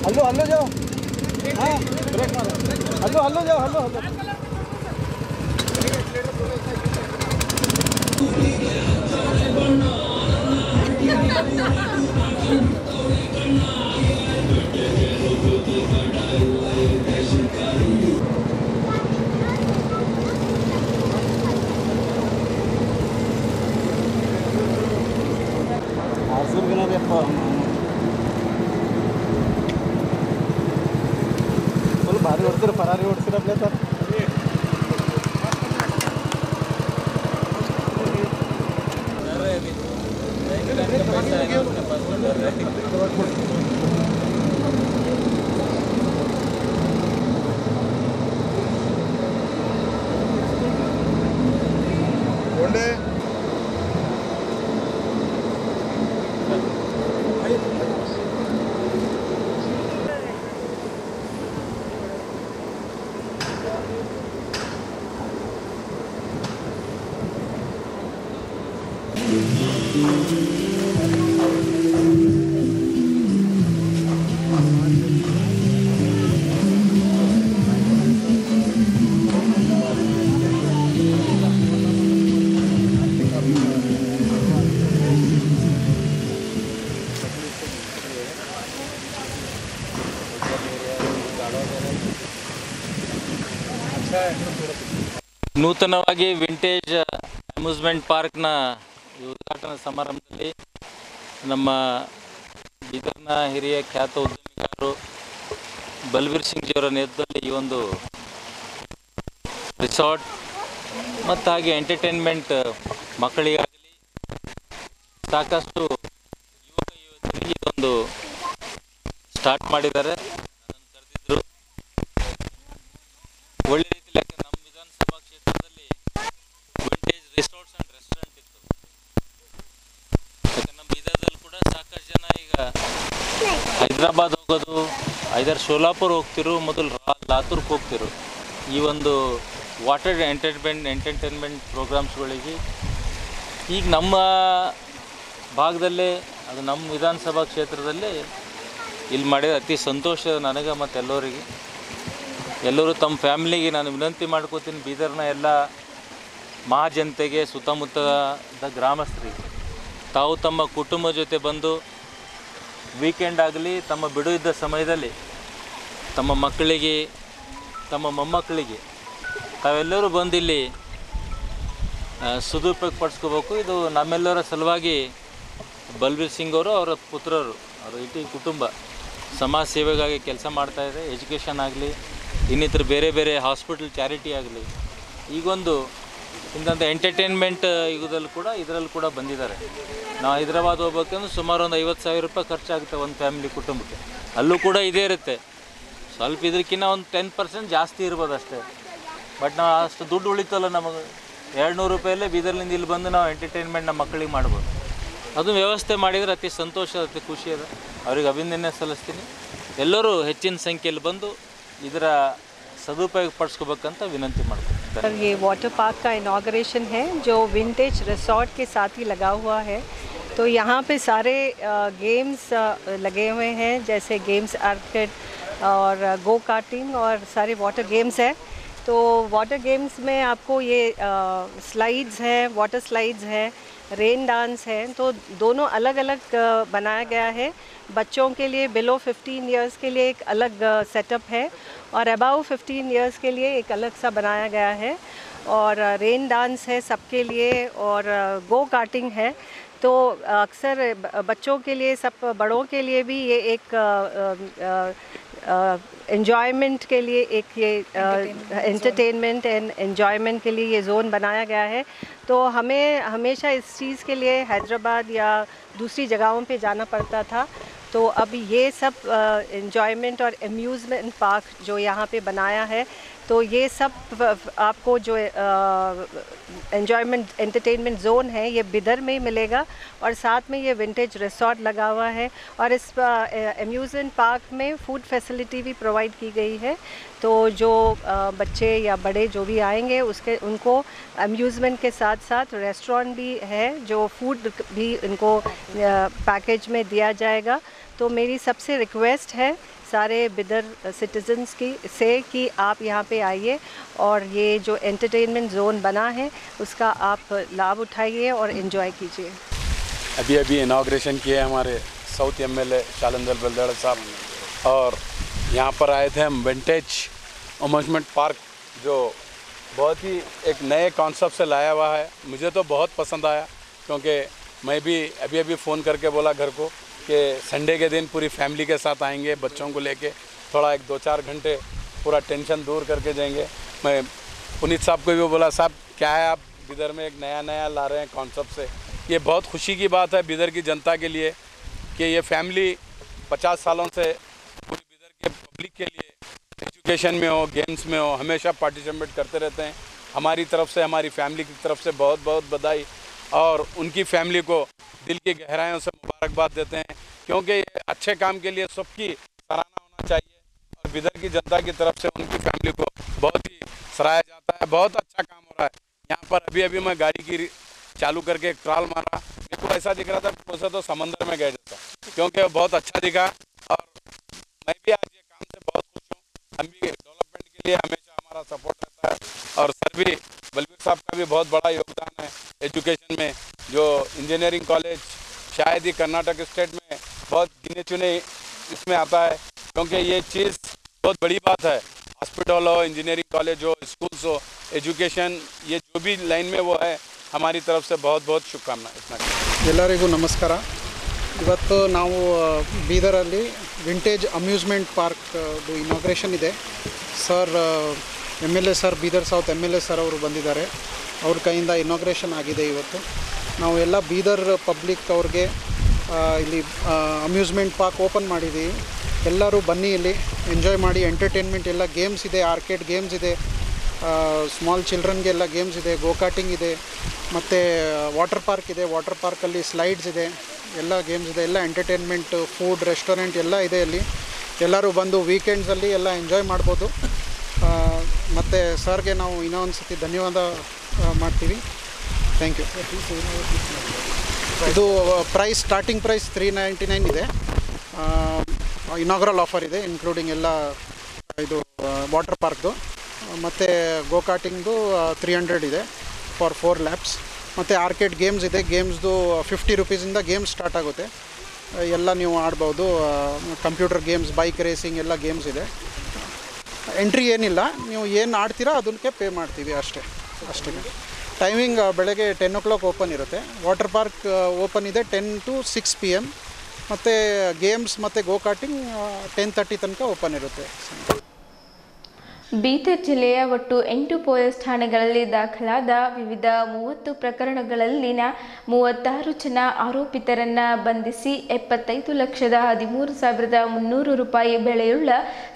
हल्लो हल्लो जाओ, हाँ ब्रेक मारो, हल्लो हल्लो जाओ, हल्लो हल्लो ಫುಲ್ ಭಾರಿ ಹೊಡ್ತೀರ, ಪರಾರಿ ಹೊಡ್ಸಿರಪ್ಲೆ ಸರ್. ನೂತನವಾಗಿ ವಿಂಟೇಜ್ ಅಮ್ಯೂಸ್ಮೆಂಟ್ ಪಾರ್ಕ್ನ ಉದ್ಘಾಟನಾ ಸಮಾರಂಭದಲ್ಲಿ ನಮ್ಮ ಬೀದರ್ನ ಹಿರಿಯ ಖ್ಯಾತ ಉದ್ಯಮಿಗಾರರು ಬಲ್ಬೀರ್ ಸಿಂಗ್ ಜಿಯವರ ನೇತೃತ್ವದಲ್ಲಿ ಈ ಒಂದು ರಿಸಾರ್ಟ್ ಮತ್ತು ಹಾಗೆ ಎಂಟರ್ಟೈನ್ಮೆಂಟ್ ಮಕ್ಕಳಿಗಾಗಲಿ ಸಾಕಷ್ಟು ಯುವಕ ಯುವತಿಯರಿಗೆ ಇದೊಂದು ಸ್ಟಾರ್ಟ್ ಮಾಡಿದ್ದಾರೆ. ಅದನ್ನು ಕರೆದಿದ್ದರು ಒಳ್ಳೆ ರೀತಿಯಲ್ಲಿ. ನಮ್ಮ ವಿಧಾನಸಭಾ ಕ್ಷೇತ್ರದಲ್ಲಿ ವಿಂಟೇಜ್ ರಿಸಾರ್ಟ್ಸ್ ಆ್ಯಂಡ್ ರೆಸ್ಟೋರೆಂಟ್ ಇತ್ತು. ಯಾಕಂದ್ರೆ ನಮ್ಮ ಬೀದರ್ದಲ್ಲಿ ಕೂಡ ಸಾಕಷ್ಟು ಜನ ಈಗ ಹೈದರಾಬಾದ್ ಹೋಗೋದು, ಐದರ್ ಶೋಲಾಪುರ್ ಹೋಗ್ತಿರು, ಮೊದಲು ಲಾತೂರ್ಗೆ ಹೋಗ್ತಿರು. ಈ ಒಂದು ವಾಟರ್ ಎಂಟರ್ಟೈನ್ಮೆಂಟ್ ಪ್ರೋಗ್ರಾಮ್ಸ್ಗಳಿಗೆ ಈಗ ನಮ್ಮ ಭಾಗದಲ್ಲೇ, ಅದು ನಮ್ಮ ವಿಧಾನಸಭಾ ಕ್ಷೇತ್ರದಲ್ಲೇ ಇಲ್ಲಿ ಮಾಡಿದ ಅತಿ ಸಂತೋಷ ನನಗೆ ಮತ್ತು ಎಲ್ಲರೂ ತಮ್ಮ ಫ್ಯಾಮಿಲಿಗೆ ನಾನು ವಿನಂತಿ ಮಾಡ್ಕೋತೀನಿ. ಬೀದರ್ನ ಎಲ್ಲ ಮಹಾಜನತೆಗೆ, ಸುತ್ತಮುತ್ತದ ಗ್ರಾಮಸ್ಥರಿಗೆ ತಾವು ತಮ್ಮ ಕುಟುಂಬ ಜೊತೆ ಬಂದು ವೀಕೆಂಡ್ ಆಗಲಿ ತಮ್ಮ ಬಿಡು ಇದ್ದ ಸಮಯದಲ್ಲಿ ತಮ್ಮ ಮಕ್ಕಳಿಗೆ, ತಮ್ಮ ಮೊಮ್ಮಕ್ಕಳಿಗೆ ತಾವೆಲ್ಲರೂ ಬಂದಿಲ್ಲಿ ಸದುಪಯೋಗ ಪಡಿಸ್ಕೋಬೇಕು. ಇದು ನಮ್ಮೆಲ್ಲರ ಸಲುವಾಗಿ ಬಲ್ಬೀರ್ ಸಿಂಗ್ ಅವರು, ಅವರ ಪುತ್ರರು, ಅವರ ಇಡೀ ಕುಟುಂಬ ಸಮಾಜ ಸೇವೆಗಾಗಿ ಕೆಲಸ ಮಾಡ್ತಾಯಿದೆ. ಎಜುಕೇಷನ್ ಆಗಲಿ, ಇನ್ನಿತರ ಬೇರೆ ಬೇರೆ ಹಾಸ್ಪಿಟಲ್ ಚಾರಿಟಿ ಆಗಲಿ, ಈಗೊಂದು ಇಂಥ ಎಂಟರ್ಟೈನ್ಮೆಂಟ್ ಯುಗದಲ್ಲಿ ಕೂಡ ಇದರಲ್ಲಿ ಕೂಡ ಬಂದಿದ್ದಾರೆ. ನಾವು ಹೈದರಾಬಾದ್ ಹೋಗ್ಬೇಕಂದ್ರೆ ಸುಮಾರು ಒಂದು 50,000 ರೂಪಾಯಿ ಖರ್ಚಾಗುತ್ತೆ ಒಂದು ಫ್ಯಾಮಿಲಿ ಕುಟುಂಬಕ್ಕೆ. ಅಲ್ಲೂ ಕೂಡ ಇದೇ ಇರುತ್ತೆ. ಸ್ವಲ್ಪ ಇದಕ್ಕಿಂತ ಒಂದು 10% ಜಾಸ್ತಿ ಇರ್ಬೋದು ಅಷ್ಟೇ. ಬಟ್ ನಾವು ಅಷ್ಟು ದುಡ್ಡು ಉಳಿತಲ್ಲ ನಮಗೆ. 200 ರೂಪಾಯಲ್ಲೇ ಬೀದರ್ಲಿಂದ ಇಲ್ಲಿ ಬಂದು ನಾವು ಎಂಟರ್ಟೈನ್ಮೆಂಟ್ ನಮ್ಮ ಮಕ್ಕಳಿಗೆ ಮಾಡ್ಬೋದು. ಅದು ವ್ಯವಸ್ಥೆ ಮಾಡಿದರೆ ಅತಿ ಸಂತೋಷ, ಅತಿ ಖುಷಿ ಅದ. ಅವ್ರಿಗೆ ಅಭಿನಂದನೆ ಸಲ್ಲಿಸ್ತೀನಿ. ಎಲ್ಲರೂ ಹೆಚ್ಚಿನ ಸಂಖ್ಯೆಯಲ್ಲಿ ಬಂದು ಇದರ सदुपयोग पड़स्कोबेकंत विनंती ಮಾಡ್ತೀನಿ। सर ये वाटर पार्क का इनॉग्रेशन है जो विंटेज रिसोर्ट के साथ ही लगा हुआ है। तो यहाँ पे सारे गेम्स लगे हुए हैं, जैसे गेम्स आर्केड और गो कार्टिंग और सारे वाटर गेम्स है। तो वाटर गेम्स में आपको ये स्लाइड्स हैं, वाटर स्लाइड्स हैं, रेन डांस है, तो दोनों अलग अलग बनाया गया है। बच्चों के लिए बिलो 15 इयर्स के लिए एक अलग सेटअप है और अबाव 15 इयर्स के लिए एक अलग सा बनाया गया है। और रेन डांस है सबके लिए और गो कार्टिंग है। तो अक्सर बच्चों के लिए, सब बड़ों के लिए भी ये एक एंजॉयमेंट के लिए, एक ये एंटरटेनमेंट एंड एंजॉयमेंट के लिए ये जोन बनाया गया है। तो हमें हमेशा इस चीज़ के लिए हैदराबाद या दूसरी जगहों पे जाना पड़ता था, तो अब ये सब एंजॉयमेंट और अम्यूज़मेंट पार्क जो यहाँ पे बनाया है, तो ये सब आपको जो एंजॉयमेंट एंटरटेनमेंट जोन है ये बिदर में ही मिलेगा और साथ में ये विंटेज रिसॉर्ट लगा हुआ है और इस अम्यूज़मेंट पार्क में फूड फैसिलिटी भी प्रोवाइड की गई है। तो जो बच्चे या बड़े जो भी आएंगे उनको अम्यूज़मेंट के साथ साथ रेस्टोरेंट भी है, जो फूड भी इनको पैकेज में दिया जाएगा। तो मेरी सबसे रिक्वेस्ट है सारे बिदर सिटीजन्स से कि आप यहाँ पे आइए और ये जो एंटरटेनमेंट जोन बना है उसका आप लाभ उठाइए और एंजॉय कीजिए। अभी अभी इनाग्रेशन किए हमारे साउथ एमएलए शालंदर बलदड़ साहब और यहाँ पर आए थे हम विंटेज अम्यूज़मेंट पार्क, जो बहुत ही एक नए कॉन्सेप्ट से लाया हुआ है। मुझे तो बहुत पसंद आया क्योंकि मैं भी अभी अभी फ़ोन करके बोला घर को कि संडे के दिन पूरी फैमिली के साथ आएंगे, बच्चों को लेके थोड़ा 1-2-4 घंटे पूरा टेंशन दूर करके जाएंगे। मैं पुनीत साहब को भी बोला, साहब क्या है आप बिदर में एक नया ला रहे हैं कॉन्सेप्ट से, ये बहुत खुशी की बात है बिदर की जनता के लिए कि ये फैमिली 50 सालों से पूरी बिदर के पब्लिक के लिए एजुकेशन में हो, गेम्स में हो, हमेशा पार्टिसिपेट करते रहते हैं। हमारी तरफ से, हमारी फैमिली की तरफ से बहुत बहुत बधाई और उनकी फैमिली को दिल की गहराइयों से मुबारकबाद देते हैं क्योंकि ये अच्छे काम के लिए सबकी सराहना होना चाहिए और बिदर की जनता की तरफ से उनकी फैमिली को बहुत ही सराहा जाता है। बहुत अच्छा काम हो रहा है यहाँ पर। अभी अभी मैं गाड़ी की चालू करके एक ट्राल मारा, मेरे को ऐसा दिख रहा था जैसे तो समंदर में गए जैसा, क्योंकि बहुत अच्छा दिखा और मैं भी आज ये काम से बहुत खुश हूँ। हम भी डेवलपमेंट के लिए हमेशा हमारा सपोर्ट रहता है और सर भी बलबीर साहब का भी बहुत बड़ा योगदान है एजुकेशन में। जो इंजीनियरिंग कॉलेज शायद ही कर्नाटक स्टेट में बहुत गिने चुने इसमें आता है, क्योंकि ये चीज़ बहुत बड़ी बात है। हॉस्पिटल हो, इंजीनियरिंग कॉलेज हो, स्कूल्स हो, एजुकेशन, ये जो भी लाइन में वो है, हमारी तरफ से बहुत बहुत शुभकामनाएं। ಎಲ್ಲರಿಗೂ ನಮಸ್ಕಾರ। ಇವತ್ತು ನಾವು ಬೀದರಲ್ಲಿ ವಿಂಟೇಜ್ ಅಮ್ಯೂಸ್ಮೆಂಟ್ ಪಾರ್ಕ್ ಇನಾಗ್ರೇಷನ್ ಇದೆ sir, MLA sir, Bidar south MLA sir ಅವರು ಬಂದಿದ್ದಾರೆ, ಅವ್ರ ಕೈಯಿಂದ ಇನಾಗ್ರೇಷನ್ ಆಗಿದೆ ಇವತ್ತು। ನಾವು ಎಲ್ಲ ಬೀದರ್ ಪಬ್ಲಿಕ್ ಅವ್ರಿಗೆ ಇಲ್ಲಿ ಅಮ್ಯೂಸ್ಮೆಂಟ್ ಪಾರ್ಕ್ ಓಪನ್ ಮಾಡಿದ್ದೀವಿ, ಎಲ್ಲರೂ ಬನ್ನಿ ಇಲ್ಲಿ ಎಂಜಾಯ್ ಮಾಡಿ। ಎಂಟರ್ಟೈನ್ಮೆಂಟ್ ಎಲ್ಲ ಗೇಮ್ಸ್ ಇದೆ, ಆರ್ಕೇಡ್ ಗೇಮ್ಸ್ ಇದೆ, ಸ್ಮಾಲ್ ಚಿಲ್ಡ್ರನ್ಗೆಲ್ಲ ಗೇಮ್ಸ್ ಇದೆ, ಗೋಕಾಟಿಂಗ್ ಇದೆ, ಮತ್ತು ವಾಟರ್ ಪಾರ್ಕ್ ಇದೆ, ವಾಟರ್ ಪಾರ್ಕಲ್ಲಿ ಸ್ಲೈಡ್ಸ್ ಇದೆ, ಎಲ್ಲ ಗೇಮ್ಸ್ ಇದೆ, ಎಲ್ಲ ಎಂಟರ್ಟೈನ್ಮೆಂಟ್, ಫುಡ್, ರೆಸ್ಟೋರೆಂಟ್ ಎಲ್ಲ ಇದೆ ಇಲ್ಲಿ। ಎಲ್ಲರೂ ಬಂದು ವೀಕೆಂಡ್ಸಲ್ಲಿ ಎಲ್ಲ ಎಂಜಾಯ್ ಮಾಡ್ಬೋದು। ಮತ್ತು ಸರ್ಗೆ ನಾವು ಇನ್ನೊಂದು ಸತಿ ಧನ್ಯವಾದ ಮಾಡ್ತೀವಿ, ಥ್ಯಾಂಕ್ ಯು। ಇದು ಪ್ರೈಸ್, ಸ್ಟಾರ್ಟಿಂಗ್ ಪ್ರೈಸ್ 399 ಇದೆ, ಇನಾಗ್ರಲ್ ಆಫರ್ ಇದೆ, ಇನ್ಕ್ಲೂಡಿಂಗ್ ಎಲ್ಲ ಇದು ವಾಟರ್ ಪಾರ್ಕ್ದು, ಮತ್ತು ಗೋಕಾಟಿಂಗ್ದು 300 ಇದೆ ಫಾರ್ 4 ಲ್ಯಾಪ್ಸ್, ಮತ್ತು ಆರ್ಕೇಡ್ ಗೇಮ್ಸ್ ಇದೆ, ಗೇಮ್ಸ್ದು 50 ರೂಪೀಸಿಂದ ಗೇಮ್ಸ್ ಸ್ಟಾರ್ಟ್ ಆಗುತ್ತೆ, ಎಲ್ಲ ನೀವು ಆಡ್ಬೋದು। ಕಂಪ್ಯೂಟರ್ ಗೇಮ್ಸ್, ಬೈಕ್ ರೇಸಿಂಗ್ ಎಲ್ಲ ಗೇಮ್ಸ್ ಇದೆ। ಎಂಟ್ರಿ ಏನಿಲ್ಲ, ನೀವು ಏನು ಆಡ್ತೀರಾ ಅದಕ್ಕೆ ಪೇ ಮಾಡ್ತೀವಿ ಅಷ್ಟೇ। ಟೈಮಿಂಗ್ ಬೆಳಗ್ಗೆ 10 o'clock ಓಪನ್ ಇರುತ್ತೆ। ವಾಟರ್ ಪಾರ್ಕ್ ಓಪನ್ ಇದೆ 10 to 6 PM, ಮತ್ತು ಗೇಮ್ಸ್ ಮತ್ತು ಗೋಕಾಟಿಂಗ್ 10:30 ತನಕ ಓಪನ್ ಇರುತ್ತೆ। ಬೀದರ್ ಜಿಲ್ಲೆಯ ಒಟ್ಟು 8 ಪೊಲೀಸ್ ಠಾಣೆಗಳಲ್ಲಿ ದಾಖಲಾದ ವಿವಿಧ 30 ಪ್ರಕರಣಗಳಲ್ಲಿನ 36 ಜನ ಆರೋಪಿತರನ್ನ ಬಂಧಿಸಿ 75,13,300 ರೂಪಾಯಿ ಬೆಲೆಯುಳ್ಳ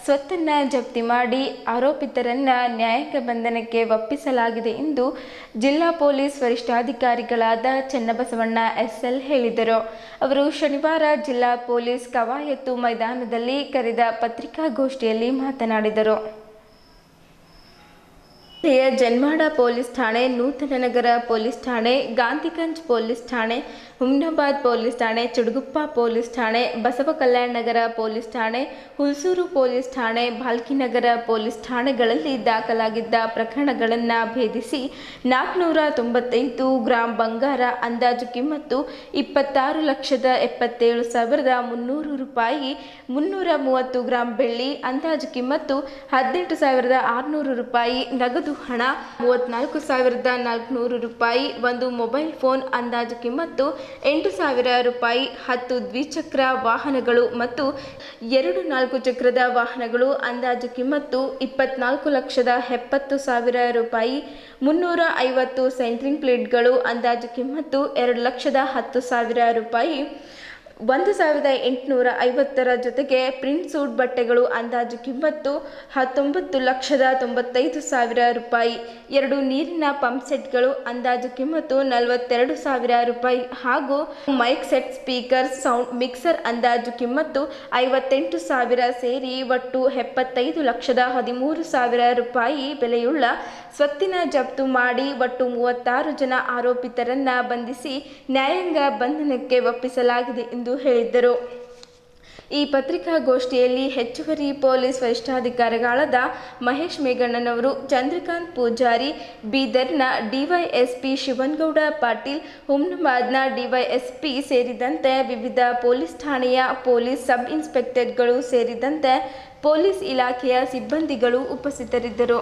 ಸ್ವತ್ತನ್ನು ಜಪ್ತಿ ಮಾಡಿ ಆರೋಪಿತರನ್ನ ನ್ಯಾಯಾಂಗ ಬಂಧನಕ್ಕೆ ಒಪ್ಪಿಸಲಾಗಿದೆ ಎಂದು ಜಿಲ್ಲಾ ಪೊಲೀಸ್ ವರಿಷ್ಠಾಧಿಕಾರಿಗಳಾದ ಚನ್ನಬಸವಣ್ಣ SL ಹೇಳಿದರು। ಅವರು ಶನಿವಾರ ಜಿಲ್ಲಾ ಪೊಲೀಸ್ ಕವಾಯತು ಮೈದಾನದಲ್ಲಿ ಕರೆದ ಪತ್ರಿಕಾಗೋಷ್ಠಿಯಲ್ಲಿ ಮಾತನಾಡಿದರು। ಜಿಲ್ಲೆಯ ಜನ್ವಾಡ ಪೊಲೀಸ್ ಠಾಣೆ, ನೂತನ ನಗರ ಪೊಲೀಸ್ ಠಾಣೆ, ಗಾಂಧಿಗಂಜ್ ಪೊಲೀಸ್ ಠಾಣೆ, ಹುಮ್ನಾಬಾದ್ ಪೊಲೀಸ್ ಠಾಣೆ, ಚುಡುಗುಪ್ಪ ಪೊಲೀಸ್ ಠಾಣೆ, ಬಸವ ಕಲ್ಯಾಣ ನಗರ ಪೊಲೀಸ್ ಠಾಣೆ, ಹುಲ್ಸೂರು ಪೊಲೀಸ್ ಠಾಣೆ, ಭಾಲ್ಕಿನಗರ ಪೊಲೀಸ್ ಠಾಣೆಗಳಲ್ಲಿ ದಾಖಲಾಗಿದ್ದ ಪ್ರಕರಣಗಳನ್ನು ಭೇದಿಸಿ 495 ಗ್ರಾಂ ಬಂಗಾರ ಅಂದಾಜು ಕಿಮ್ಮತ್ತು 26,77,300 ರೂಪಾಯಿ, 330 ಗ್ರಾಂ ಬೆಳ್ಳಿ ಅಂದಾಜು ಕಿಮ್ಮತ್ತು 18,600 ರೂಪಾಯಿ, ನಗದು ಹಣ 34,400 ರೂಪಾಯಿ, ಒಂದು ಮೊಬೈಲ್ ಫೋನ್ ಅಂದಾಜು ಕಿಮ್ಮತ್ತು 8,000 ರೂಪಾಯಿ, 10 ದ್ವಿಚಕ್ರ ವಾಹನಗಳು ಮತ್ತು 2 4 ಚಕ್ರದ ವಾಹನಗಳು ಅಂದಾಜು ಕಿಮ್ಮತ್ತು 24,70,000 ರೂಪಾಯಿ, 350 ಸೆಂಟ್ರಿಂಗ್ ಪ್ಲೇಟ್ಗಳು ಅಂದಾಜು ಕಿಮ್ಮತ್ತು 2,10,000 ರೂಪಾಯಿ, 1,850 ಜೊತೆಗೆ ಪ್ರಿಂಟ್ ಸೂಟ್ ಬಟ್ಟೆಗಳು ಅಂದಾಜು ಕಿಮ್ಮತ್ತು 19,95,000 ರೂಪಾಯಿ, 2 ನೀರಿನ ಪಂಪ್ ಸೆಟ್ಗಳು ಅಂದಾಜು ಕಿಮ್ಮತ್ತು 42,000 ರೂಪಾಯಿ ಹಾಗೂ mic set, speaker, sound mixer ಅಂದಾಜು ಕಿಮ್ಮತ್ತು 58,000 ಸೇರಿ ಒಟ್ಟು 75,13,000 ರೂಪಾಯಿ ಬೆಲೆಯುಳ್ಳ ಸ್ವತ್ತಿನ ಜಪ್ತು ಮಾಡಿ ಒಟ್ಟು 36 ಜನ ಆರೋಪಿತರನ್ನ ಬಂಧಿಸಿ ನ್ಯಾಯಾಂಗ ಬಂಧನಕ್ಕೆ ಒಪ್ಪಿಸಲಾಗಿದೆ ಎಂದು ಹೇಳಿದ್ದರು. ಈ ಪತ್ರಿಕಾಗೋಷ್ಠಿಯಲ್ಲಿ ಹೆಚ್ಚುವರಿ ಪೊಲೀಸ್ ವರಿಷ್ಠಾಧಿಕಾರಿಗಳಾದ ಮಹೇಶ್ ಮೇಘಣ್ಣನವರು, ಚಂದ್ರಕಾಂತ್ ಪೂಜಾರಿ, ಬೀದರ್ನ ಡಿವೈಎಸ್ಪಿ ಶಿವನಗೌಡ ಪಾಟೀಲ್, ಹುಮ್ನಾಬಾದ್ನ ಡಿವೈಎಸ್ಪಿ ಸೇರಿದಂತೆ ವಿವಿಧ ಪೊಲೀಸ್ ಠಾಣೆಯ ಪೊಲೀಸ್ ಸಬ್ ಇನ್ಸ್ಪೆಕ್ಟರ್ಗಳು ಸೇರಿದಂತೆ ಪೊಲೀಸ್ ಇಲಾಖೆಯ ಸಿಬ್ಬಂದಿಗಳು ಉಪಸ್ಥಿತರಿದ್ದರು.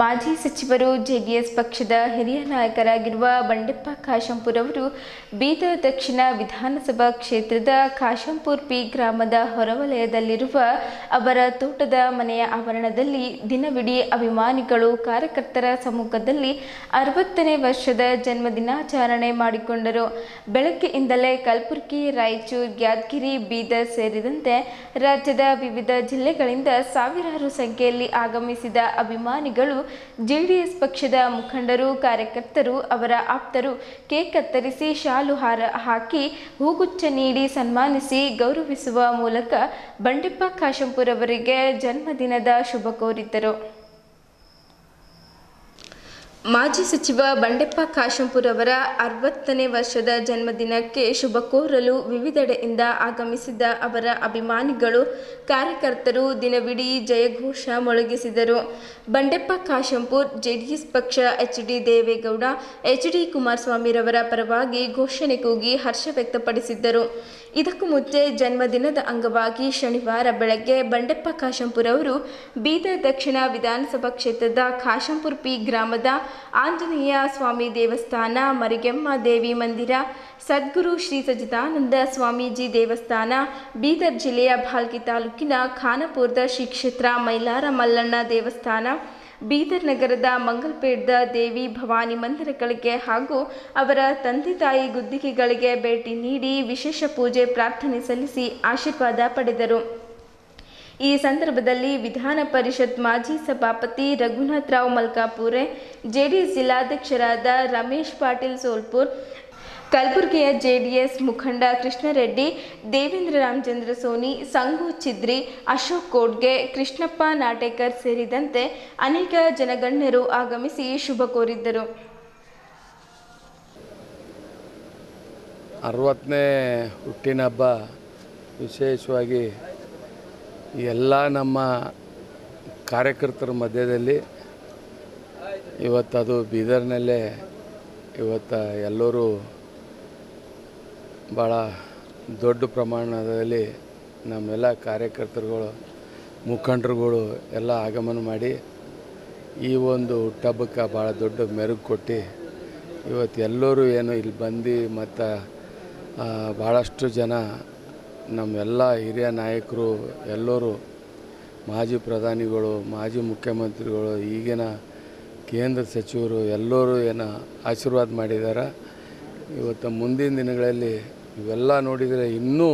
ಮಾಜಿ ಸಚಿವರು ಜೆಡಿಎಸ್ ಪಕ್ಷದ ಹಿರಿಯ ನಾಯಕರಾಗಿರುವ ಬಂಡೆಪ್ಪ ಖಾಶಂಪುರ್ ಅವರು ಬೀದರ್ ದಕ್ಷಿಣ ವಿಧಾನಸಭಾ ಕ್ಷೇತ್ರದ ಖಾಶಂಪುರ್ ಪಿ ಗ್ರಾಮದ ಹೊರವಲಯದಲ್ಲಿರುವ ಅವರ ತೋಟದ ಮನೆಯ ಆವರಣದಲ್ಲಿ ದಿನವಿಡೀ ಅಭಿಮಾನಿಗಳು, ಕಾರ್ಯಕರ್ತರ ಸಮ್ಮುಖದಲ್ಲಿ 60ನೇ ವರ್ಷದ ಜನ್ಮದಿನಾಚರಣೆ ಮಾಡಿಕೊಂಡರು. ಬೆಳಗ್ಗೆಯಿಂದಲೇ ಕಲಬುರಗಿ, ರಾಯಚೂರು, ಯಾದಗಿರಿ, ಬೀದರ್ ಸೇರಿದಂತೆ ರಾಜ್ಯದ ವಿವಿಧ ಜಿಲ್ಲೆಗಳಿಂದ ಸಾವಿರಾರು ಸಂಖ್ಯೆಯಲ್ಲಿ ಆಗಮಿಸಿದ ಅಭಿಮಾನಿಗಳು, ಜೆಡಿಎಸ್ ಪಕ್ಷದ ಮುಖಂಡರು, ಕಾರ್ಯಕರ್ತರು, ಅವರ ಆಪ್ತರು ಕೇಕ್ ಕತ್ತರಿಸಿ, ಶಾಲು ಹಾಕಿ, ಹೂಗುಚ್ಛ ನೀಡಿ ಸನ್ಮಾನಿಸಿ ಗೌರವಿಸುವ ಮೂಲಕ ಬಂಡೆಪ್ಪ ಖಾಶಂಪುರ್ ಅವರಿಗೆ ಜನ್ಮದಿನದ ಶುಭ ಕೋರಿದ್ದರು. ಮಾಜಿ ಸಚಿವ ಬಂಡೆಪ್ಪ ಖಾಶಂಪುರ್ ಅವರ 60ನೇ ವರ್ಷದ ಜನ್ಮದಿನಕ್ಕೆ ಶುಭ ಕೋರಲು ವಿವಿಧೆಡೆಯಿಂದ ಆಗಮಿಸಿದ್ದ ಅವರ ಅಭಿಮಾನಿಗಳು, ಕಾರ್ಯಕರ್ತರು ದಿನವಿಡೀ ಜಯಘೋಷ ಮೊಳಗಿಸಿದರು. ಬಂಡೆಪ್ಪ ಖಾಶಂಪುರ್ ಜೆಡಿಎಸ್ ಪಕ್ಷ ಎಚ್.ಡಿ. ದೇವೇಗೌಡ, ಎಚ್.ಡಿ. ಕುಮಾರಸ್ವಾಮಿರವರ ಪರವಾಗಿ ಘೋಷಣೆ ಕೂಗಿ ಹರ್ಷ ವ್ಯಕ್ತಪಡಿಸಿದ್ದರು. ಇದಕ್ಕೂ ಮುಂಚೆ ಜನ್ಮದಿನದ ಅಂಗವಾಗಿ ಶನಿವಾರ ಬೆಳಗ್ಗೆ ಬಂಡೆಪ್ಪ ಖಾಶಂಪುರ್ ಅವರು ಬೀದರ್ ದಕ್ಷಿಣ ವಿಧಾನಸಭಾ ಕ್ಷೇತ್ರದ ಖಾಶಂಪುರ್ ಪಿ ಗ್ರಾಮದ ಆಂಜನೇಯ ಸ್ವಾಮಿ ದೇವಸ್ಥಾನ, ಮರಿಗೆಮ್ಮ ದೇವಿ ಮಂದಿರ, ಸದ್ಗುರು ಶ್ರೀ ಸಚ್ಚಿದಾನಂದ ಸ್ವಾಮೀಜಿ ದೇವಸ್ಥಾನ, ಬೀದರ್ ಜಿಲ್ಲೆಯ ಭಾಲ್ಕಿ ತಾಲೂಕಿನ ಖಾನಾಪುರದ ಶ್ರೀ ಕ್ಷೇತ್ರ ಮೈಲಾರ ಮಲ್ಲಣ್ಣ ದೇವಸ್ಥಾನ, ಬೀದರ್ ನಗರದ ಮಂಗಲ್ಪೇಟದ ದೇವಿ ಭವಾನಿ ಮಂದಿರಗಳಿಗೆ ಹಾಗೂ ಅವರ ತಂದೆ ತಾಯಿ ಗುದ್ದಿಗೆಗಳಿಗೆ ಭೇಟಿ ನೀಡಿ ವಿಶೇಷ ಪೂಜೆ ಪ್ರಾರ್ಥನೆ ಸಲ್ಲಿಸಿ ಆಶೀರ್ವಾದ ಪಡೆದರು. ಈ ಸಂದರ್ಭದಲ್ಲಿ ವಿಧಾನ ಪರಿಷತ್ ಮಾಜಿ ಸಭಾಪತಿ ರಘುನಾಥ್ ರಾವ್ ಮಲ್ಕಾಪುರೆ, ಜೆಡಿಎಸ್ ಜಿಲ್ಲಾಧ್ಯಕ್ಷರಾದ ರಮೇಶ್ ಪಾಟೀಲ್ ಸೋಲ್ಪುರ್, ಕಲಬುರಗಿಯ ಜೆಡಿಎಸ್ ಮುಖಂಡ ಕೃಷ್ಣರೆಡ್ಡಿ, ದೇವೇಂದ್ರ ರಾಮಚಂದ್ರ ಸೋನಿ, ಸಂಗು ಚಿದ್ರಿ, ಅಶೋಕ್ ಕೋಡ್ಗೆ, ಕೃಷ್ಣಪ್ಪ ನಾಟೇಕರ್ ಸೇರಿದಂತೆ ಅನೇಕ ಜನಗಣ್ಯರು ಆಗಮಿಸಿ ಶುಭ ಕೋರಿದ್ದರು. 60ನೇ ಹುಟ್ಟಿನ ಹಬ್ಬ ವಿಶೇಷವಾಗಿ ಎಲ್ಲ ನಮ್ಮ ಕಾರ್ಯಕರ್ತರ ಮಧ್ಯದಲ್ಲಿ ಇವತ್ತದು ಬೀದರ್ನಲ್ಲೇ ಇವತ್ತು ಎಲ್ಲರೂ ಭಾಳ ದೊಡ್ಡ ಪ್ರಮಾಣದಲ್ಲಿ ನಮ್ಮೆಲ್ಲ ಕಾರ್ಯಕರ್ತರುಗಳು, ಮುಖಂಡರುಗಳು ಎಲ್ಲ ಆಗಮನ ಮಾಡಿ ಈ ಒಂದು ಹುಟ್ಟಹಬ್ಬಕ್ಕೆ ಭಾಳ ದೊಡ್ಡ ಮೆರುಗು ಕೊಟ್ಟು ಇವತ್ತು ಎಲ್ಲರೂ ಏನು ಇಲ್ಲಿ ಬಂದು ಮತ್ತು ಭಾಳಷ್ಟು ಜನ ನಮ್ಮೆಲ್ಲ ಹಿರಿಯ ನಾಯಕರು ಎಲ್ಲರೂ, ಮಾಜಿ ಪ್ರಧಾನಿಗಳು, ಮಾಜಿ ಮುಖ್ಯಮಂತ್ರಿಗಳು, ಈಗಿನ ಕೇಂದ್ರ ಸಚಿವರು ಎಲ್ಲರೂ ಏನು ಆಶೀರ್ವಾದ ಮಾಡಿದ್ದಾರೆ. ಇವತ್ತು ಮುಂದಿನ ದಿನಗಳಲ್ಲಿ ಇವೆಲ್ಲ ನೋಡಿದರೆ ಇನ್ನೂ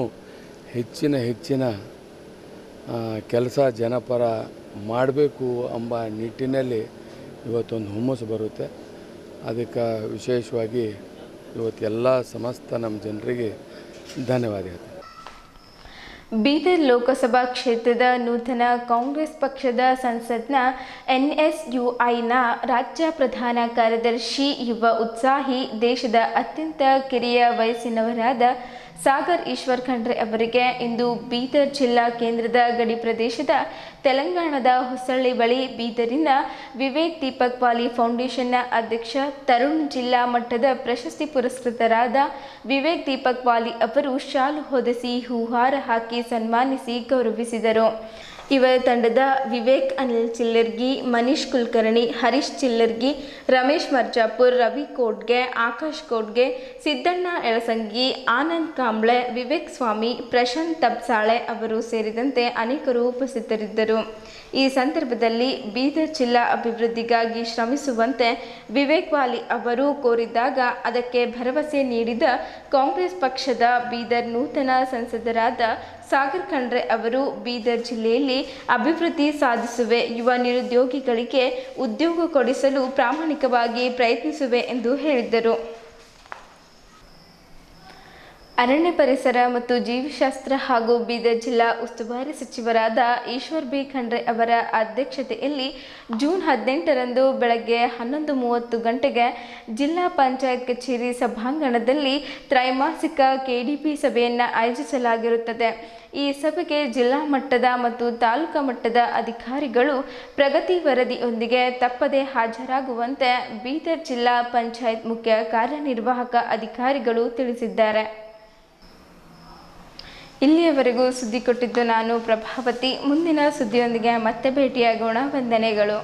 ಹೆಚ್ಚಿನ ಕೆಲಸ ಜನಪರ ಮಾಡಬೇಕು ಎಂಬ ನಿಟ್ಟಿನಲ್ಲಿ ಇವತ್ತೊಂದು ಹುಮ್ಮಸ್ಸು ಬರುತ್ತೆ. ಅದಕ್ಕೆ ವಿಶೇಷವಾಗಿ ಇವತ್ತು ಎಲ್ಲ ಸಮಸ್ತ ನಮ್ಮ ಜನರಿಗೆ ಧನ್ಯವಾದ. ಬೀದರ್ ಲೋಕಸಭಾ ಕ್ಷೇತ್ರದ ನೂತನ ಕಾಂಗ್ರೆಸ್ ಪಕ್ಷದ ಸಂಸತ್ನ NSUIನ ರಾಜ್ಯ ಪ್ರಧಾನ ಕಾರ್ಯದರ್ಶಿ ಯುವ ಉತ್ಸಾಹಿ ದೇಶದ ಅತ್ಯಂತ ಕಿರಿಯ ವಯಸ್ಸಿನವರಾದ ಸಾಗರ್ ಈಶ್ವರ್ ಖಂಡ್ರೆ ಅವರಿಗೆ ಇಂದು ಬೀದರ್ ಜಿಲ್ಲಾ ಕೇಂದ್ರದ ಗಡಿ ಪ್ರದೇಶದ ತೆಲಂಗಾಣದ ಹೊಸಳ್ಳಿ ಬಳಿ ಬೀದರಿನ ವಿವೇಕ್ ದೀಪಕ್ ವಾಲಿ ಫೌಂಡೇಶನ್ನ ಅಧ್ಯಕ್ಷ ತರುಣ್ ಜಿಲ್ಲಾ ಮಟ್ಟದ ಪ್ರಶಸ್ತಿ ಪುರಸ್ಕೃತರಾದ ವಿವೇಕ್ ದೀಪಕ್ ವಾಲಿ ಅವರು ಶಾಲು ಹೊದಿಸಿ ಹೂಹಾರ ಹಾಕಿ ಸನ್ಮಾನಿಸಿ ಗೌರವಿಸಿದರು. ಇವರ ತಂಡದ ವಿವೇಕ್ ಅನಿಲ್ ಚಿಲ್ಲರ್ಗಿ, ಮನೀಶ್ ಕುಲಕರ್ಣಿ, ಹರೀಶ್ ಚಿಲ್ಲರ್ಗಿ, ರಮೇಶ್ ಮರ್ಜಾಪುರ್, ರವಿ ಕೋಡ್ಗೆ, ಆಕಾಶ್ ಕೋಡ್ಗೆ, ಸಿದ್ದಣ್ಣ ಎಳಸಂಗಿ, ಆನಂದ್ ಕಾಂಬ್ಳೆ, ವಿವೇಕ್ ಸ್ವಾಮಿ, ಪ್ರಶಾಂತ್ ತಬ್ಸಾಳೆ ಅವರು ಸೇರಿದಂತೆ ಅನೇಕರು ಉಪಸ್ಥಿತರಿದ್ದರು. ಈ ಸಂದರ್ಭದಲ್ಲಿ ಬೀದರ್ ಜಿಲ್ಲಾ ಅಭಿವೃದ್ಧಿಗಾಗಿ ಶ್ರಮಿಸುವಂತೆ ವಿವೇಕ್ ವಾಲಿ ಅವರು ಕೋರಿದಾಗ ಅದಕ್ಕೆ ಭರವಸೆ ನೀಡಿದ ಕಾಂಗ್ರೆಸ್ ಪಕ್ಷದ ಬೀದರ್ ನೂತನ ಸಂಸದರಾದ ಸಾಗರ್ ಖಂಡ್ರೆ ಅವರು ಬೀದರ್ ಜಿಲ್ಲೆಯಲ್ಲಿ ಅಭಿವೃದ್ಧಿ ಸಾಧಿಸುವೆ, ಯುವ ನಿರುದ್ಯೋಗಿಗಳಿಗೆ ಉದ್ಯೋಗ ಕೊಡಿಸಲು ಪ್ರಾಮಾಣಿಕವಾಗಿ ಪ್ರಯತ್ನಿಸುವೆ ಎಂದು ಹೇಳಿದರು. ಅರಣ್ಯ ಪರಿಸರ ಮತ್ತು ಜೀವಶಾಸ್ತ್ರ ಹಾಗೂ ಬೀದರ್ ಜಿಲ್ಲಾ ಉಸ್ತುವಾರಿ ಸಚಿವರಾದ ಈಶ್ವರ್ ಬಿ ಖಂಡ್ರೆ ಅವರ ಅಧ್ಯಕ್ಷತೆಯಲ್ಲಿ ಜೂನ್ 18ರಂದು ಬೆಳಗ್ಗೆ 11:30 ಗಂಟೆಗೆ ಜಿಲ್ಲಾ ಪಂಚಾಯತ್ ಕಚೇರಿ ಸಭಾಂಗಣದಲ್ಲಿ ತ್ರೈಮಾಸಿಕ KDP ಸಭೆಯನ್ನು ಆಯೋಜಿಸಲಾಗಿರುತ್ತದೆ. ಈ ಸಭೆಗೆ ಜಿಲ್ಲಾ ಮಟ್ಟದ ಮತ್ತು ತಾಲೂಕಾ ಮಟ್ಟದ ಅಧಿಕಾರಿಗಳು ಪ್ರಗತಿ ವರದಿಯೊಂದಿಗೆ ತಪ್ಪದೇ ಹಾಜರಾಗುವಂತೆ ಬೀದರ್ ಜಿಲ್ಲಾ ಪಂಚಾಯತ್ ಮುಖ್ಯ ಕಾರ್ಯನಿರ್ವಾಹಕ ಅಧಿಕಾರಿಗಳು ತಿಳಿಸಿದ್ದಾರೆ. ಇಲ್ಲಿಯವರೆಗೂ ಸುದ್ದಿ ಕೊಟ್ಟಿದ್ದು ನಾನು ಪ್ರಭಾವತಿ. ಮುಂದಿನ ಸುದ್ದಿಯೊಂದಿಗೆ ಮತ್ತೆ ಭೇಟಿಯಾಗೋಣ. ವಂದನೆಗಳು.